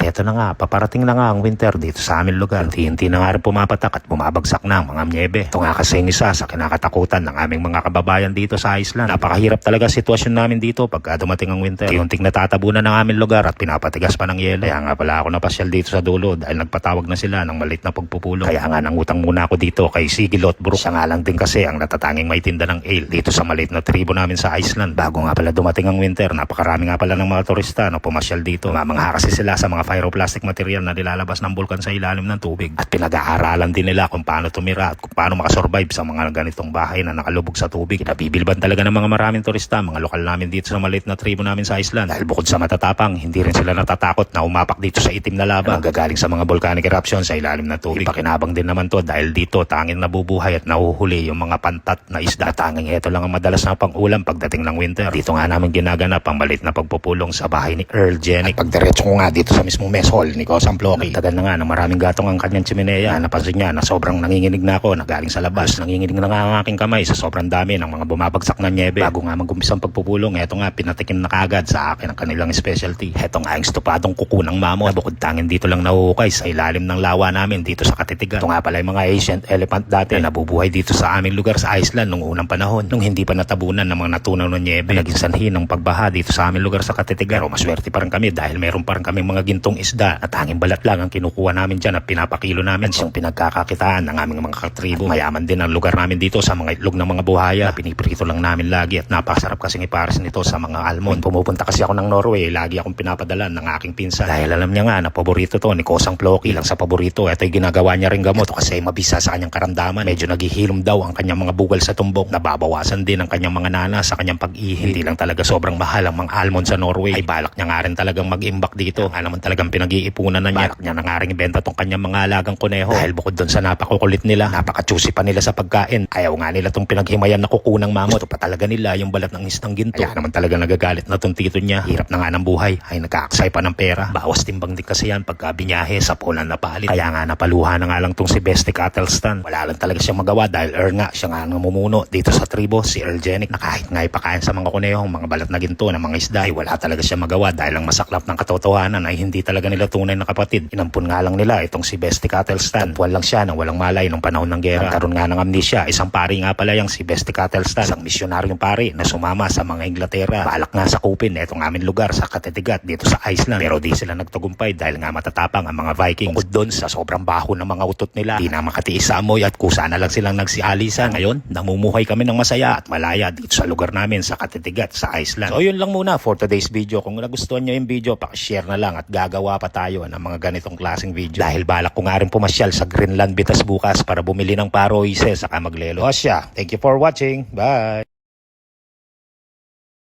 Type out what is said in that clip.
eto na nga, paparating na nga ang winter dito sa aming lugar. Hinti-hinti na nga rin pumapatak at bumabagsak na ang mga nyebe. Ito nga kasi yung isa sa kinakatakutan ng aming mga kababayan dito sa Iceland. Napakahirap talaga sitwasyon namin dito pagka dumating ang winter. Unting natatabunan ng aming lugar at pinapatigas pa ng yelo. Kaya nga pala ako napasyal dito sa dulo dahil nagpatawag na sila ng malit na pagpupulong. Kaya nga nangutang muna ako dito kay Sige Lotbrook. Siya nga lang din kasi ang natatanging may tinda ng ale dito sa malit na tribo namin sa Iceland. Bago nga pala dumating ang winter, napakarami nga pala ng mga turista na pumasyal dito. Mamangha kasi sila sa mga pyroplastic material na nilalabas ng bulkan sa ilalim ng tubig. At pinag-aaralan din nila kung paano tumira at kung paano makasurvive sa mga ganitong bahay na nakalubog sa tubig. Nabibilban talaga ng mga maraming turista, mga lokal namin dito sa maliit na tribo namin sa Iceland. Dahil bukod sa matatapang, hindi rin sila natatakot na umapak dito sa itim na lava na gagaling sa mga volcanic eruption sa ilalim ng tubig. Ipakinabang din naman to dahil dito tanging nabubuhay at nahuhuli yung mga pantat na isda. Tanging ito lang ang madalas na pang-ulam pagdating ng winter. Dito nga namin ginaganap ang maliit na pagpupulong sa bahay ni Earl Jenick. At pagdiretso ko nga dito sa mismong mess hall ni Kosang Ploki. Nagtagal na nga ng maraming gatong ang kanyang chimenea. Napansin niya na sobrang nanginginig na ako na galing sa labas. Nanginginig na nga ang aking kamay sa sobrang dami ng mga bumabagsak na nyebe. Bago nga mag-umpisang pagpupulong, eto nga pinatikim na kagad sa akin ang kanilang specialty. Eto nga ang estupadong kuko ng mamot na bukod tangin dito lang nahuhukay sa ilalim ng lawa namin dito sa Katitigan. Ito nga pala yung mga ancient elephant dati na nabubuhay dito sa aming lugar sa Iceland nung unang panahon. Nung hindi pa natabunan ng mga natunaw ng nyebe, naging sanhi ng pagbaha dito sa aming lugar sa Katitigan. Pero maswerte pa rin kami dahil meron pa rin kaming mga gintong isda na tanging balat lang ang kinukuha namin dyan at pinapakilo namin. At siyang pinagkakakitaan ng aming mga katribo. Mayaman din ang lugar namin dito sa mga itlog ng mga buhaya na piniprito lang namin lagi at napasarap kasing ipares nito sa mga almond. Pumupunta kasi ako ng Norway, lagi akong pinapadalan ng aking pinsan. Dahil alam niya nga na paborito to ni Kosang Ploki. Lang sa paborito, ito'y ginagawa niya rin gamot kasi mabisa sa kanyang karamdaman. Medyo naghihilom daw ang kanyang mga bugal sa tumbok. Nababawasan din ang kanyang mga nana sa kanyang pag-ihi. Hindi lang talaga sobrang mahal ang mga almond sa Norway. Ay balak niya nga rin talagang mag-imbak dito. Nga naman talagang pinag-iipunan na niya. Balak niya na nga rin ibenta tong kanyang mga alagang kuneho. Dahil bukod doon sa napakukulit nila, napaka-juicy pa nila sa pagkain. Ayaw nga nila tong pinaghimayan na kuko ng mamot. Ito pa talaga nila yung balat ng isdang ginto. Kaya naman talaga nagagalit na tong tito niya. Hirap na nga ng buhay. Ay nagkaaksay pa ng pera. Bawas timbang din kasi yan pagka binyahe sa punan na palit. Kaya nga napaluha na nga lang tong si Bestie Cattlestan. Wala lang talaga siyang magawa dahil nga siya nga namumuno dito sa tribo, si Earl Jenick, na kahit nga ipakain sa mga kunehong mga balat na ginto ng mga isda ay wala talaga siya magawa dahil ang masaklap ng katotohanan ay hindi talaga nila tunay na kapatid. Inampun nga lang nila itong si Bestie Cattlestan. Tuwan lang siya nang walang malay nung panahon ng gera. Nagkaroon nga ng amnesia. Isang pari nga pala yung si Bestie Cattlestan, isang misyonaryong pari na sumama sa mga Inglaterra. Balak nga sakupin itong aming lugar sa Katitigat dito sa Iceland. Pero di sila nagtagumpay dahil nga matatapang ang mga Vikings. Bukod doon sa sobrang baho ng mga utot nila, di na makatiis sa amoy at kusa na lang silang nagsialisan. Ngayon, namumuhay kami ng masaya at malaya dito sa lugar namin sa Katitigat sa Iceland. So yun lang muna for today's video. Kung nagustuhan nyo yung video, pakishare na lang at gagawa pa tayo ng mga ganitong klaseng video. Dahil balak ko nga rin pumasyal sa Greenland Bitas bukas para bumili ng paroise saka maglelo. Asya, thank you for watching. Bye!